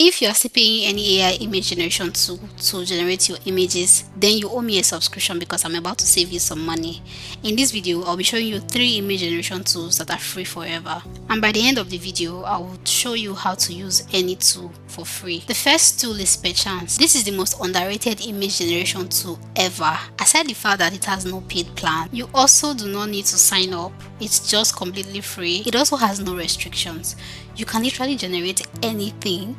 If you are still paying any AI image generation tool to generate your images, then you owe me a subscription because I'm about to save you some money. In this video, I'll be showing you 3 image generation tools that are free forever. And by the end of the video, I will show you how to use any tool for free. The first tool is Perchance. This is the most underrated image generation tool ever. Aside the fact that it has no paid plan, you also do not need to sign up. It's just completely free. It also has no restrictions. You can literally generate anything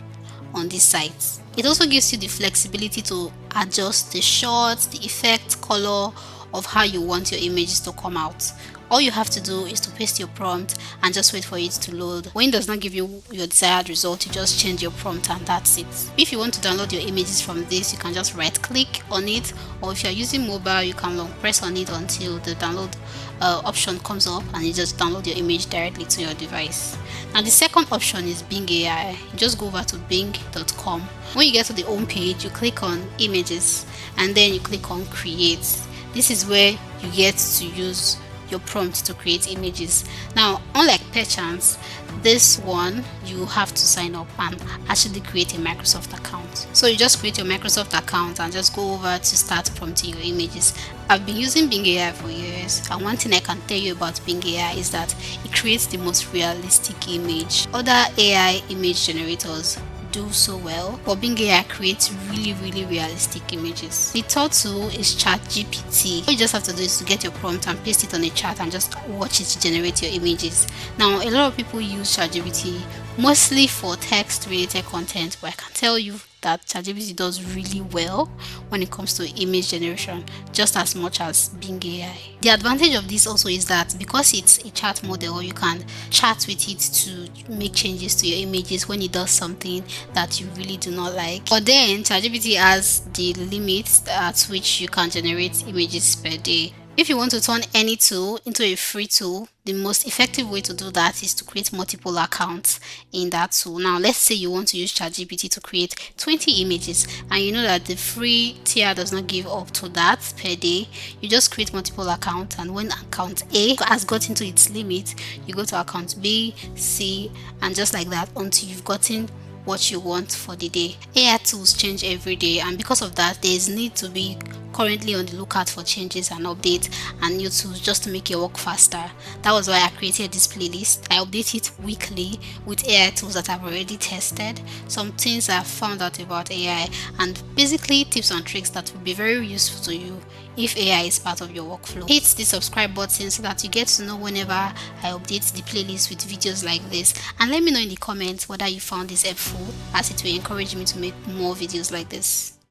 on this site. It also gives you the flexibility to adjust the shots, the effect, color of how you want your images to come out. All you have to do is to paste your prompt and just wait for it to load. When it does not give you your desired result, you just change your prompt and that's it. If you want to download your images from this, you can just right click on it, or if you're using mobile, you can long press on it until the download option comes up and you just download your image directly to your device. Now the second option is Bing AI. You just go over to bing.com. When you get to the home page, you click on images and then you click on create. This is where you get to use your prompt to create images. Now, unlike Perchance, this one you have to sign up and actually create a Microsoft account. So you just create your Microsoft account and just go over to start prompting your images. I've been using Bing AI for years, and one thing I can tell you about Bing AI is that it creates the most realistic image. Other AI image generators do so well, but Bing AI creates really realistic images. The third tool is ChatGPT. All you just have to do is to get your prompt and paste it on a chat and just watch it generate your images. Now, a lot of people use ChatGPT mostly for text related content, but I can tell you that ChatGPT does really well when it comes to image generation, just as much as Bing AI. The advantage of this also is that because it's a chat model, you can chat with it to make changes to your images when it does something that you really do not like. But then ChatGPT has the limit at which you can generate images per day. If you want to turn any tool into a free tool, the most effective way to do that is to create multiple accounts in that tool. Now, let's say you want to use ChatGPT to create 20 images and you know that the free tier does not give up to that per day. You just create multiple accounts, and when account A has gotten to its limit, you go to account B, C, and just like that until you've gotten what you want for the day. AI tools change every day, and because of that, there is need to be currently on the lookout for changes and updates and new tools just to make your work faster. That was why I created this playlist. I update it weekly with AI tools that I've already tested, some things I've found out about AI, and basically tips and tricks that will be very useful to you if AI is part of your workflow. Hit the subscribe button so that you get to know whenever I update the playlist with videos like this, and let me know in the comments whether you found this helpful, as it will encourage me to make more videos like this.